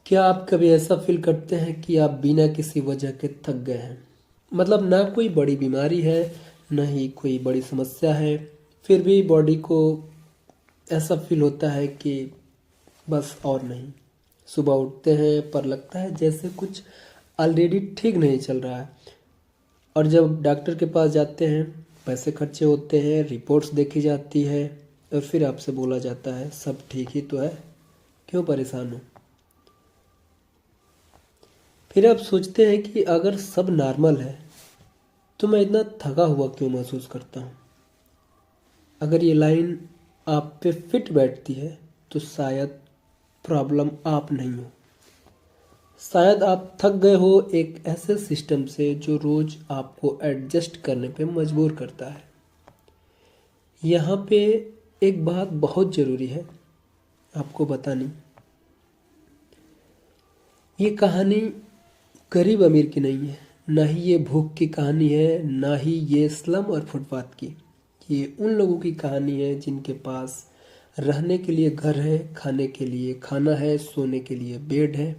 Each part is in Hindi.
क्या आप कभी ऐसा फील करते हैं कि आप बिना किसी वजह के थक गए हैं? मतलब ना कोई बड़ी बीमारी है, ना ही कोई बड़ी समस्या है, फिर भी बॉडी को ऐसा फील होता है कि बस और नहीं। सुबह उठते हैं पर लगता है जैसे कुछ ऑलरेडी ठीक नहीं चल रहा है। और जब डॉक्टर के पास जाते हैं, पैसे खर्चे होते हैं, रिपोर्ट्स देखी जाती है और फिर आपसे बोला जाता है सब ठीक ही तो है, क्यों परेशान हो? फिर आप सोचते हैं कि अगर सब नॉर्मल है तो मैं इतना थका हुआ क्यों महसूस करता हूँ। अगर ये लाइन आप पे फिट बैठती है तो शायद प्रॉब्लम आप नहीं हो। शायद आप थक गए हो एक ऐसे सिस्टम से जो रोज आपको एडजस्ट करने पे मजबूर करता है। यहाँ पे एक बात बहुत ज़रूरी है आपको बतानी। ये कहानी गरीब अमीर की नहीं है, ना ही ये भूख की कहानी है, ना ही ये स्लम और फुटपाथ की। ये उन लोगों की कहानी है जिनके पास रहने के लिए घर है, खाने के लिए खाना है, सोने के लिए बेड है,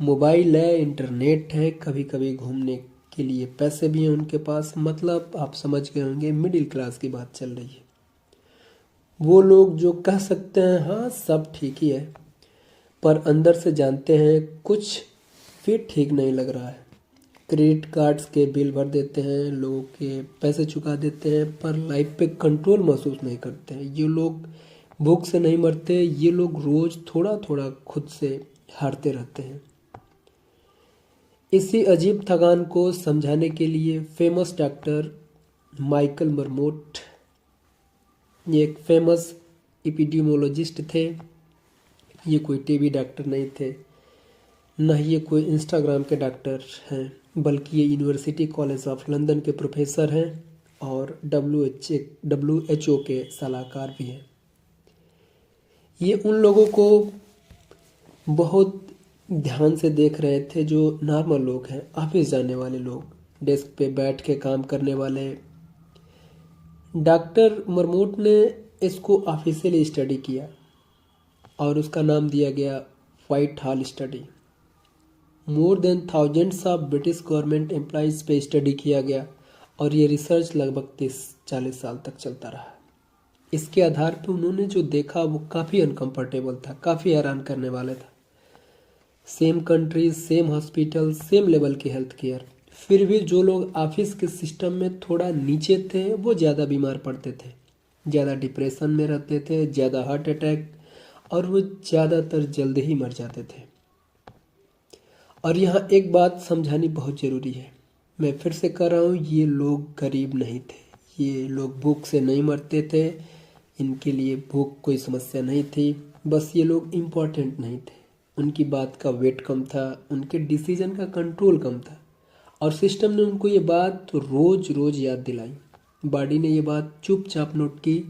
मोबाइल है, इंटरनेट है, कभी कभी घूमने के लिए पैसे भी हैं उनके पास। मतलब आप समझ गए होंगे, मिडिल क्लास की बात चल रही है। वो लोग जो कह सकते हैं हाँ सब ठीक ही है, पर अंदर से जानते हैं कुछ फिर ठीक नहीं लग रहा है। क्रेडिट कार्ड्स के बिल भर देते हैं, लोगों के पैसे चुका देते हैं, पर लाइफ पे कंट्रोल महसूस नहीं करते हैं। ये लोग भूख से नहीं मरते, ये लोग रोज थोड़ा थोड़ा खुद से हारते रहते हैं। इसी अजीब थकान को समझाने के लिए फेमस डॉक्टर माइकल मरमोट, ये एक फेमस एपिडेमियोलॉजिस्ट थे। ये कोई टीबी डॉक्टर नहीं थे, न ही ये कोई इंस्टाग्राम के डॉक्टर हैं, बल्कि ये यूनिवर्सिटी कॉलेज ऑफ लंदन के प्रोफेसर हैं और WHO के सलाहकार भी हैं। ये उन लोगों को बहुत ध्यान से देख रहे थे जो नॉर्मल लोग हैं, ऑफिस जाने वाले लोग, डेस्क पे बैठ के काम करने वाले। डॉक्टर मरमोट ने इसको ऑफिशियली स्टडी किया और उसका नाम दिया गया white hall study. More than thousands of British government employees पे स्टडी किया गया और ये रिसर्च लगभग 30-40 साल तक चलता रहा। इसके आधार पर उन्होंने जो देखा वो काफ़ी अनकंफर्टेबल था, काफ़ी हैरान करने वाला था। Same countries, same hospital, same level की हेल्थ केयर, फिर भी जो लोग ऑफिस के सिस्टम में थोड़ा नीचे थे वो ज़्यादा बीमार पड़ते थे, ज़्यादा डिप्रेशन में रहते थे, ज़्यादा हार्ट अटैक, और वो ज़्यादातर जल्दी ही मर जाते थे। और यहाँ एक बात समझानी बहुत ज़रूरी है, मैं फिर से कह रहा हूँ, ये लोग गरीब नहीं थे, ये लोग भूख से नहीं मरते थे, इनके लिए भूख कोई समस्या नहीं थी, बस ये लोग इम्पोर्टेंट नहीं थे। उनकी बात का वेट कम था, उनके डिसीजन का कंट्रोल कम था, और सिस्टम ने उनको ये बात तो रोज़ रोज़ याद दिलाई। बॉडी ने ये बात चुपचाप नोट की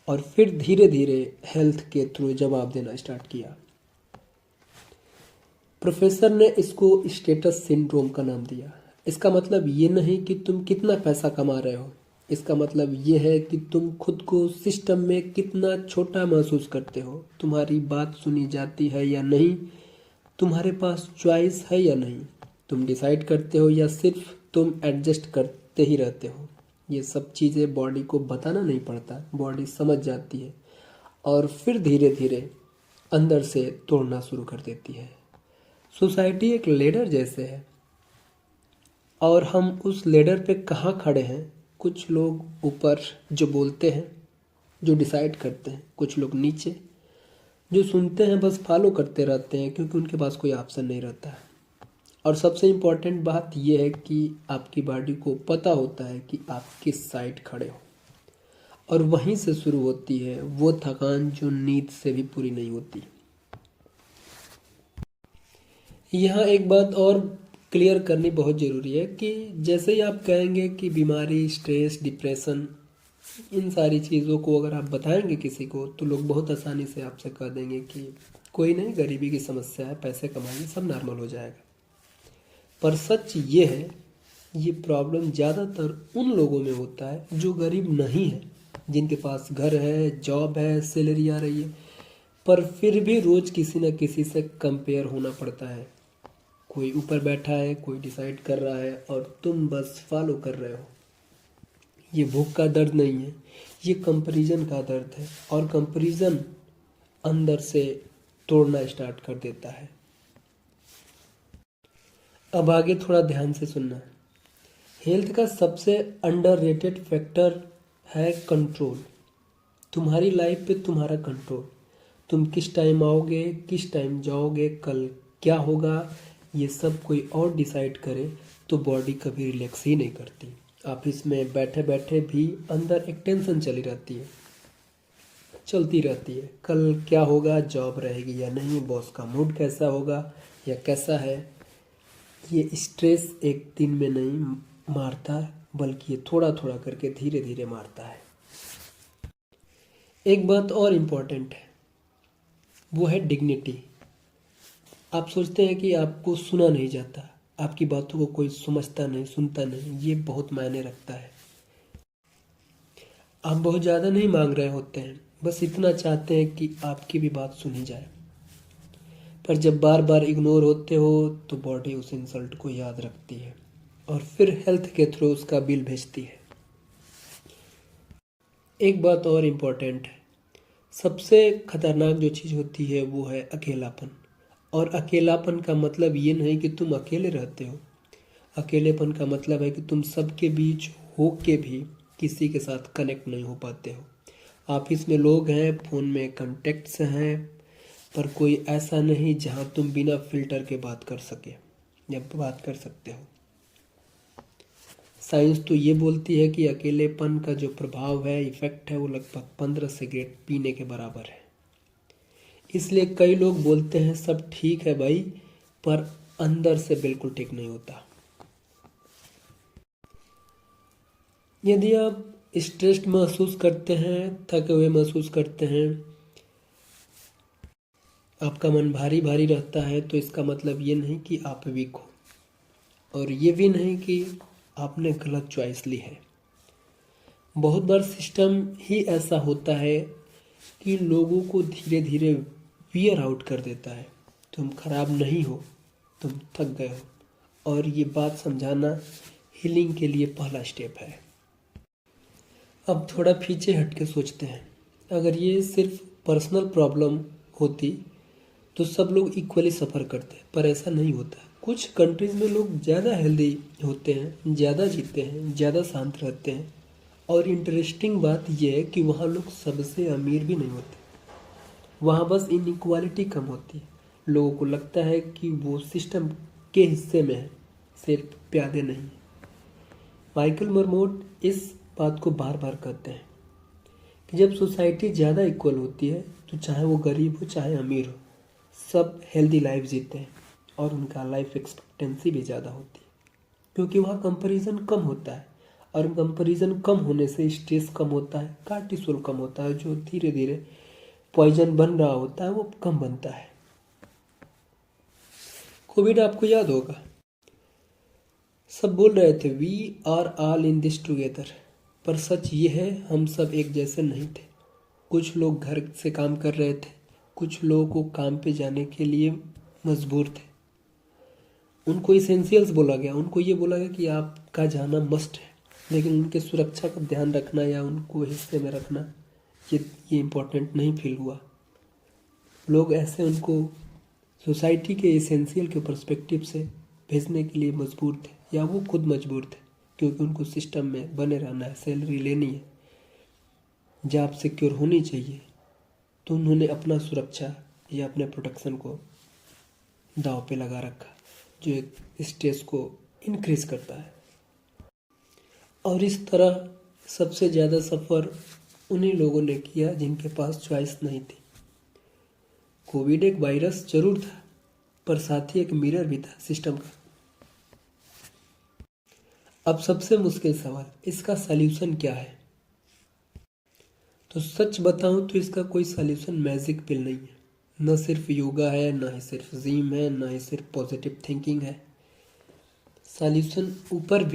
और फिर धीरे धीरे हेल्थ के थ्रू जवाब देना स्टार्ट किया। प्रोफेसर ने इसको स्टेटस सिंड्रोम का नाम दिया। इसका मतलब ये नहीं कि तुम कितना पैसा कमा रहे हो, इसका मतलब ये है कि तुम खुद को सिस्टम में कितना छोटा महसूस करते हो। तुम्हारी बात सुनी जाती है या नहीं, तुम्हारे पास चॉइस है या नहीं, तुम डिसाइड करते हो या सिर्फ तुम एडजस्ट करते ही रहते हो। ये सब चीज़ें बॉडी को बताना नहीं पड़ता, बॉडी समझ जाती है और फिर धीरे धीरे अंदर से तोड़ना शुरू कर देती है। सोसाइटी एक लेडर जैसे है और हम उस लेडर पे कहाँ खड़े हैं। कुछ लोग ऊपर जो बोलते हैं, जो डिसाइड करते हैं, कुछ लोग नीचे जो सुनते हैं, बस फॉलो करते रहते हैं क्योंकि उनके पास कोई ऑप्शन नहीं रहता है। और सबसे इम्पोर्टेंट बात यह है कि आपकी बॉडी को पता होता है कि आप किस साइड खड़े हो, और वहीं से शुरू होती है वो थकान जो नींद से भी पूरी नहीं होती। यहाँ एक बात और क्लियर करनी बहुत ज़रूरी है कि जैसे ही आप कहेंगे कि बीमारी, स्ट्रेस, डिप्रेशन, इन सारी चीज़ों को अगर आप बताएंगे किसी को तो लोग बहुत आसानी से आपसे कह देंगे कि कोई नहीं, गरीबी की समस्या है, पैसे कमाएंगे, सब नॉर्मल हो जाएगा। पर सच ये है, ये प्रॉब्लम ज़्यादातर उन लोगों में होता है जो गरीब नहीं है, जिनके पास घर है, जॉब है, सैलरी आ रही है, पर फिर भी रोज किसी न किसी से कंपेयर होना पड़ता है। कोई ऊपर बैठा है, कोई डिसाइड कर रहा है और तुम बस फॉलो कर रहे हो। ये भूख का दर्द नहीं है, ये कंपैरिजन का दर्द है, और कंपैरिजन अंदर से तोड़ना स्टार्ट कर देता है। अब आगे थोड़ा ध्यान से सुनना। हेल्थ का सबसे अंडररेटेड फैक्टर है कंट्रोल। तुम्हारी लाइफ पे तुम्हारा कंट्रोल। तुम किस टाइम आओगे, किस टाइम जाओगे, कल क्या होगा, ये सब कोई और डिसाइड करे तो बॉडी कभी रिलैक्स ही नहीं करती। ऑफिस में बैठे बैठे भी अंदर एक टेंशन चलती रहती है। कल क्या होगा, जॉब रहेगी या नहीं, बॉस का मूड कैसा होगा या कैसा है। ये स्ट्रेस एक दिन में नहीं मारता, बल्कि ये थोड़ा थोड़ा करके धीरे धीरे मारता है। एक बात और इम्पोर्टेंट है, वो है डिग्निटी। आप सोचते हैं कि आपको सुना नहीं जाता, आपकी बातों को कोई समझता नहीं, सुनता नहीं। ये बहुत मायने रखता है। आप बहुत ज़्यादा नहीं मांग रहे होते हैं, बस इतना चाहते हैं कि आपकी भी बात सुनी जाए। पर जब बार बार इग्नोर होते हो तो बॉडी उस इंसल्ट को याद रखती है और फिर हेल्थ के थ्रू उसका बिल भेजती है। एक बात और इम्पोर्टेंट है, सबसे खतरनाक जो चीज़ होती है वो है अकेलापन। और अकेलापन का मतलब ये नहीं कि तुम अकेले रहते हो। अकेलेपन का मतलब है कि तुम सबके बीच हो के भी किसी के साथ कनेक्ट नहीं हो पाते हो। ऑफिस में लोग हैं, फ़ोन में कॉन्टेक्ट्स हैं, पर कोई ऐसा नहीं जहां तुम बिना फिल्टर के बात कर सके या बात कर सकते हो। साइंस तो ये बोलती है कि अकेलेपन का जो प्रभाव है, इफेक्ट है, वो लगभग 15 सिगरेट पीने के बराबर है। इसलिए कई लोग बोलते हैं सब ठीक है भाई, पर अंदर से बिल्कुल ठीक नहीं होता। यदि आप स्ट्रेस्ड महसूस करते हैं, थके हुए महसूस करते हैं, आपका मन भारी भारी रहता है, तो इसका मतलब ये नहीं कि आप वीक हो, और ये भी नहीं कि आपने गलत चॉइस ली है। बहुत बार सिस्टम ही ऐसा होता है कि लोगों को धीरे धीरे वियर आउट कर देता है। तुम खराब नहीं हो, तुम थक गए हो, और ये बात समझाना हीलिंग के लिए पहला स्टेप है। अब थोड़ा पीछे हट के सोचते हैं, अगर ये सिर्फ पर्सनल प्रॉब्लम होती तो सब लोग इक्वली सफ़र करते, पर ऐसा नहीं होता। कुछ कंट्रीज़ में लोग ज़्यादा हेल्दी होते हैं, ज़्यादा जीते हैं, ज़्यादा शांत रहते हैं, और इंटरेस्टिंग बात यह है कि वहाँ लोग सबसे अमीर भी नहीं होते। वहाँ बस इनइक्वालिटी कम होती है। लोगों को लगता है कि वो सिस्टम के हिस्से में है, सिर्फ प्यादे नहीं। माइकल मरमोट इस बात को बार बार कहते हैं कि जब सोसाइटी ज़्यादा इक्वल होती है तो चाहे वो गरीब हो चाहे अमीर हो, सब हेल्दी लाइफ जीते हैं, और उनका लाइफ एक्सपेक्टेंसी भी ज़्यादा होती है, क्योंकि वहाँ कंपैरिजन कम होता है। और कंपैरिजन कम होने से स्ट्रेस कम होता है, कार्टिसोल कम होता है, जो धीरे धीरे पॉइजन बन रहा होता है वो कम बनता है। कोविड आपको याद होगा, सब बोल रहे थे we are all in this together, पर सच ये है हम सब एक जैसे नहीं थे। कुछ लोग घर से काम कर रहे थे, कुछ लोगों को काम पे जाने के लिए मजबूर थे। उनको इसेंशियल्स बोला गया, उनको ये बोला गया कि आपका जाना मस्ट है, लेकिन उनके सुरक्षा का ध्यान रखना या उनको हिस्से में रखना ये इम्पोर्टेंट नहीं फील हुआ। लोग ऐसे उनको सोसाइटी के इसेंशियल के पर्सपेक्टिव से भेजने के लिए मजबूर थे, या वो खुद मजबूर थे, क्योंकि उनको सिस्टम में बने रहना है, सैलरी लेनी है, जॉब सिक्योर होनी चाहिए। तो उन्होंने अपना सुरक्षा या अपने प्रोटेक्शन को दांव पे लगा रखा, जो एक स्ट्रेस को इनक्रीज करता है। और इस तरह सबसे ज़्यादा सफ़र उन्हीं लोगों ने किया जिनके पास चॉइस नहीं थी। कोविड एक वायरस जरूर था, पर साथ ही एक मिरर भी था सिस्टम का। अब सबसे मुश्किल सवाल, इसका सल्यूशन क्या है? तो सच बताऊं तो इसका कोई सल्यूशन मैजिक पिल नहीं है। न सिर्फ योगा है, न ही सिर्फ जिम है, न ही सिर्फ पॉजिटिव थिंकिंग है। सल्यूशन ऊपर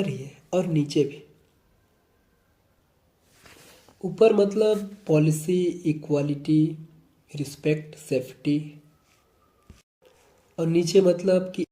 ही है और नीचे भी। ऊपर मतलब पॉलिसी, इक्वालिटी, रिस्पेक्ट, सेफ्टी, और नीचे मतलब कि